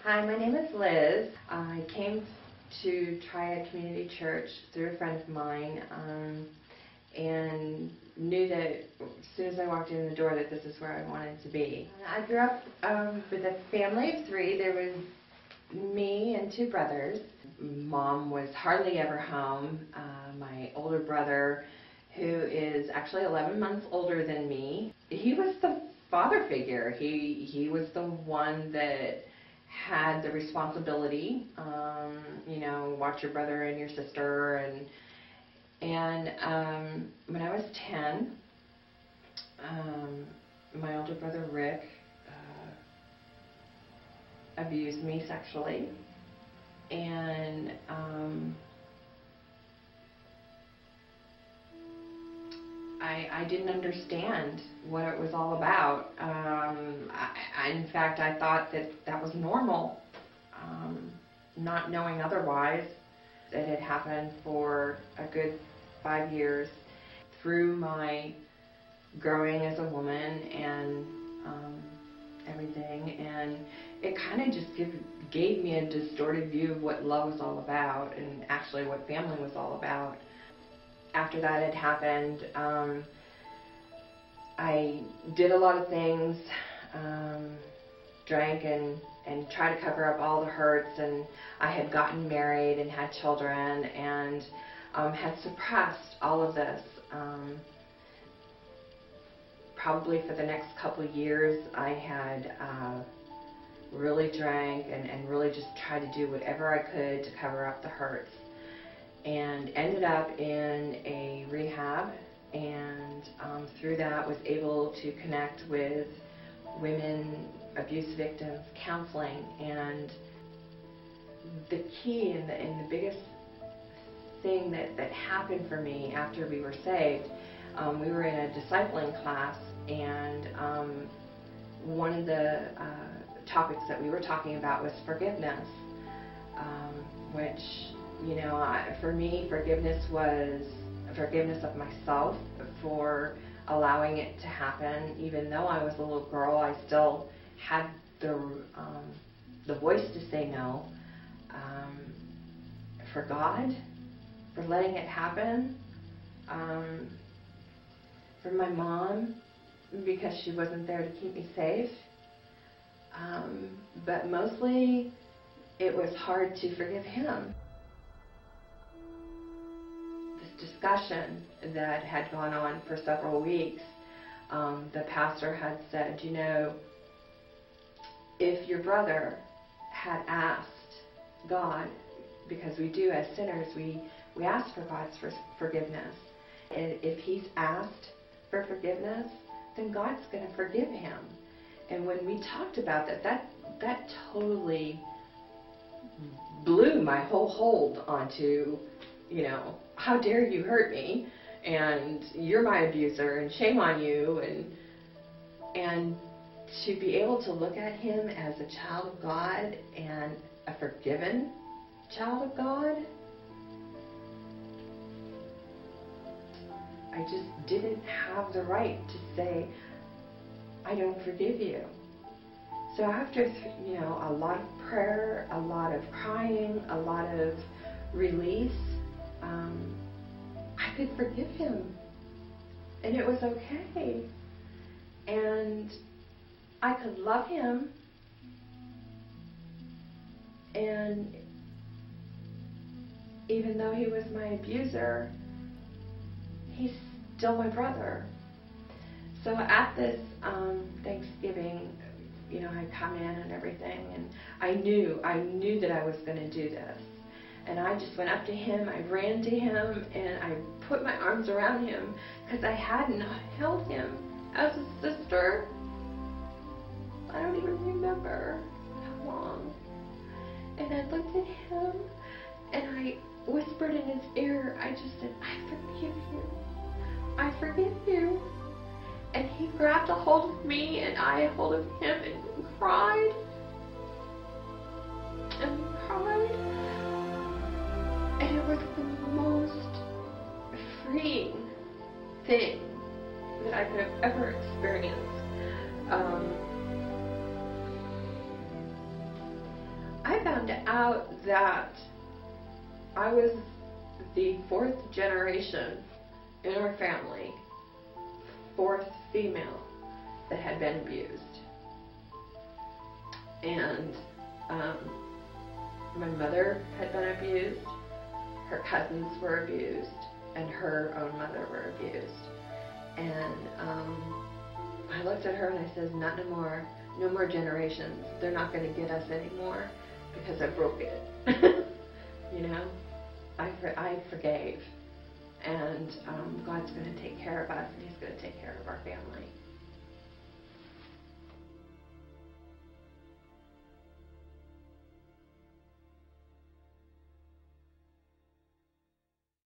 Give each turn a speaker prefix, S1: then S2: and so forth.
S1: Hi, my name is Liz. I came to Triad Community Church through a friend of mine and knew that as soon as I walked in the door that this is where I wanted to be. I grew up with a family of three. There was me and two brothers. Mom was hardly ever home. My older brother, who is actually 11 months older than me, he was the father figure. He was the one that had the responsibility, watch your brother and your sister, and when I was 10, my older brother Rick abused me sexually, and I didn't understand what it was all about. In fact, I thought that was normal, not knowing otherwise. It had happened for a good 5 years. Through my growing as a woman and everything, and it kind of just gave me a distorted view of what love was all about and actually what family was all about. After that had happened, I did a lot of things, drank and tried to cover up all the hurts, and I had gotten married and had children and had suppressed all of this. Probably for the next couple of years I had really drank and really just tried to do whatever I could to cover up the hurts, and ended up in a rehab, and through that was able to connect with women abuse victims, counseling. And the key and the biggest thing that happened for me after we were saved, we were in a discipling class, and one of the topics that we were talking about was forgiveness, which, for me, forgiveness was forgiveness of myself for allowing it to happen. Even though I was a little girl, I still had the voice to say no. For God, for letting it happen. For my mom, because she wasn't there to keep me safe. But mostly, it was hard to forgive him. This discussion that had gone on for several weeks, the pastor had said, if your brother had asked God, because we do as sinners, we ask for God's forgiveness. And if he's asked for forgiveness, then God's going to forgive him. And when we talked about that totally blew my whole hold onto, how dare you hurt me, and you're my abuser, and shame on you, and to be able to look at him as a child of God and a forgiven child of God, I just didn't have the right to say, I don't forgive you. So after, a lot of prayer, a lot of crying, a lot of release, I could forgive him. And it was okay. And I could love him. And even though he was my abuser, he's still my brother. So at this Thanksgiving, I'd come in and everything, and I knew that I was going to do this. And I just went up to him, I ran to him, and I put my arms around him, because I had not held him as a sister. I don't even remember how long. And I looked at him, and I whispered in his ear, I just said, I forgive you. I forgive you. And he grabbed a hold of me, and I a hold of him, and we cried. And we cried. And it was the most freeing thing that I could have ever experienced.
S2: found out that I was the 4th generation in our family, 4th female that had been abused. And my mother had been abused, her cousins were abused, and her own mother were abused. And I looked at her and I said, not no more. No more generations. They're not going to get us anymore because I broke it. You know, I forgave. And God's going to take care of us, and He's going to take care of our family.